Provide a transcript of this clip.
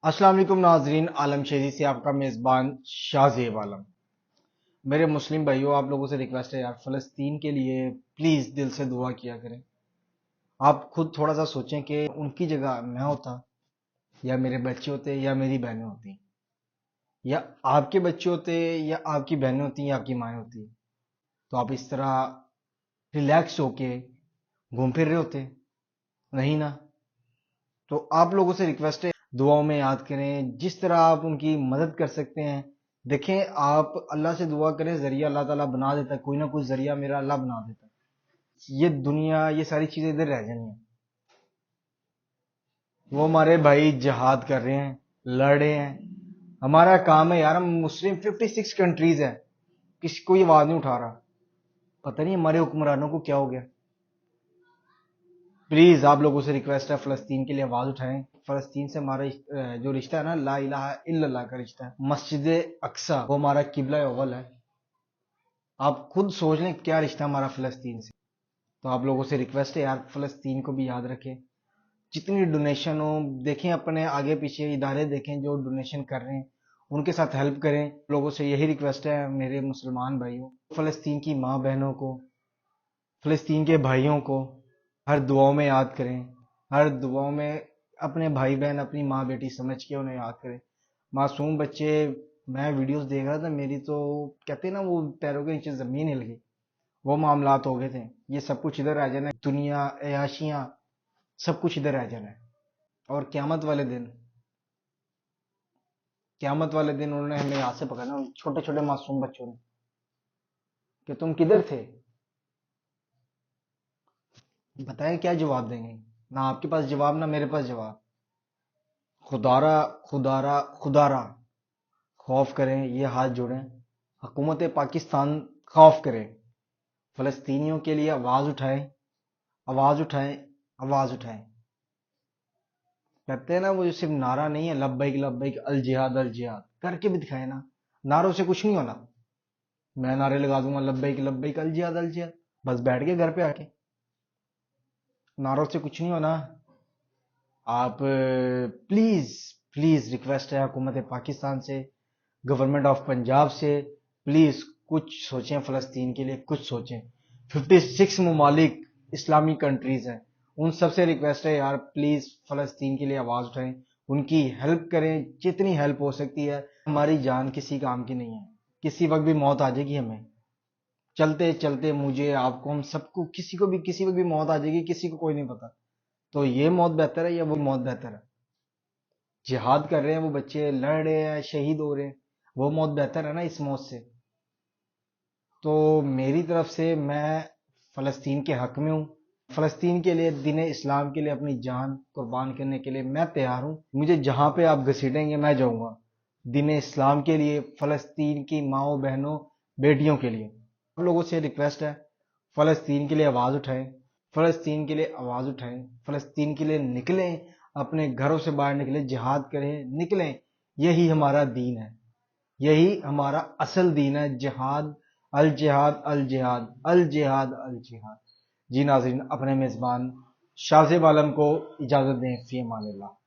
السلام علیکم ناظرین، عالم شہری سے آپ کا میزبان شاہ زیب عالم۔ میرے مسلم بھائیوں، آپ لوگوں سے ریکویسٹ ہے یار، فلسطین کے لیے پلیز دل سے دعا کیا کریں۔ آپ خود تھوڑا سا سوچیں کہ ان کی جگہ میں ہوتا، یا میرے بچے ہوتے، یا میری بہنیں ہوتی، یا آپ کے بچے ہوتے، یا آپ کی بہنیں ہوتی، یا آپ کی مائیں ہوتی، تو آپ اس طرح ریلیکس ہو کے گھوم پھر رہے ہوتے؟ نہیں نا۔ تو آپ لوگوں سے ریکویسٹ ہے، دعاؤں میں یاد کریں، جس طرح آپ ان کی مدد کر سکتے ہیں۔ دیکھیں، آپ اللہ سے دعا کریں، ذریعہ اللہ تعالیٰ بنا دیتا ہے، کوئی نہ کوئی ذریعہ میرا اللہ بنا دیتا ہے۔ یہ دنیا، یہ ساری چیزیں ادھر رہ جانی ہیں۔ وہ ہمارے بھائی جہاد کر رہے ہیں، لڑ رہے ہیں۔ ہمارا کام ہے یار، ہم مسلم 56 کنٹریز ہیں، کسی کو یہ آواز نہیں اٹھا رہا۔ پتہ نہیں ہمارے حکمرانوں کو کیا ہو گیا۔ پلیز آپ لوگوں سے ریکویسٹ ہے، فلسطین کے لیے آواز اٹھائیں۔ فلسطین سے ہمارا جو رشتہ ہے نا، لا الہ الا اللہ کا رشتہ ہے۔ مسجد اقصی وہ ہمارا قبلہ اول ہے۔ آپ خود سوچ لیں کیا رشتہ ہمارا فلسطین سے۔ تو آپ لوگوں سے ریکویسٹ ہے یار، فلسطین کو بھی یاد رکھیں۔ جتنی ڈونیشن ہو، دیکھیں اپنے آگے پیچھے ادارے دیکھیں جو ڈونیشن کر رہے ہیں، ان کے ساتھ ہیلپ کریں۔ لوگوں سے یہی ریکویسٹ ہے میرے مسلمان بھائیوں، فلسطین کی ماں بہنوں کو، فلسطین کے بھائیوں کو ہر دعاؤں میں یاد کریں۔ ہر دعاؤں میں اپنے بھائی بہن، اپنی ماں بیٹی سمجھ کے انہیں یاد کریں۔ معصوم بچے، میں ویڈیوز دیکھ رہا تھا، میری تو کہتے ہیں نا وہ پیروں کے نیچے زمین ہل گئی، وہ معاملات ہو گئے تھے۔ یہ سب کچھ ادھر آ جانا ہے، دنیا، عیاشیاں، سب کچھ ادھر آ جانا ہے۔ اور قیامت والے دن انہوں نے ہمیں ہاتھ سے پکڑنا، چھوٹے چھوٹے معصوم بچوں نے، کہ تم کدھر تھے؟ بتائیں کیا جواب دیں گے؟ نہ آپ کے پاس جواب، نہ میرے پاس جواب۔ خدارا، خدارا، خدارا، خوف کریں، یہ ہاتھ جوڑیں، حکومت پاکستان خوف کرے، فلسطینیوں کے لیے آواز اٹھائیں، آواز اٹھائیں، آواز اٹھائیں۔ کہتے ہیں نا، وہ صرف نعرہ نہیں ہے، لبیک لبیک الجہاد الجہاد، کر کے بھی دکھائے نا۔ نعروں سے کچھ نہیں ہونا۔ میں نعرے لگا دوں گا لبیک لبیک الجہاد الجہاد، بس بیٹھ کے گھر پہ آ کے، نعروں سے کچھ نہیں ہونا۔ آپ پلیز پلیز ریکویسٹ ہے حکومت پاکستان سے، گورنمنٹ آف پنجاب سے، پلیز کچھ سوچیں فلسطین کے لیے، کچھ سوچیں۔ 56 ممالک اسلامی کنٹریز ہیں، ان سب سے ریکویسٹ ہے یار، پلیز فلسطین کے لیے آواز اٹھائیں، ان کی ہیلپ کریں، جتنی ہیلپ ہو سکتی ہے۔ ہماری جان کسی کام کی نہیں ہے، کسی وقت بھی موت آ جائے گی ہمیں، چلتے چلتے مجھے، آپ کو، ہم سب کو، کسی کو بھی کسی وقت بھی موت آ جائے گی، کسی کو کوئی نہیں پتا۔ تو یہ موت بہتر ہے یا وہ موت بہتر ہے؟ جہاد کر رہے ہیں وہ بچے، لڑ رہے ہیں، شہید ہو رہے ہیں، وہ موت بہتر ہے نا اس موت سے؟ تو میری طرف سے میں فلسطین کے حق میں ہوں، فلسطین کے لیے، دین اسلام کے لیے اپنی جان قربان کرنے کے لیے میں تیار ہوں۔ مجھے جہاں پہ آپ گھسیٹیں گے میں جاؤں گا، دین اسلام کے لیے، فلسطین کی ماؤں بہنوں بیٹیوں کے لیے۔ آپ لوگوں سے ریکویسٹ ہے، فلسطین کے لیے آواز اٹھائیں، فلسطین کے لیے آواز اٹھائیں، فلسطین کے لیے نکلیں، اپنے گھروں سے باہر نکلیں، جہاد کریں، نکلیں۔ یہی ہمارا دین ہے، یہی ہمارا اصل دین ہے، جہاد، الجہاد الجہاد الجہاد الجہاد۔ جی ناظرین، اپنے میزبان شاہ زیب عالم کو اجازت دیں، فی امان اللہ۔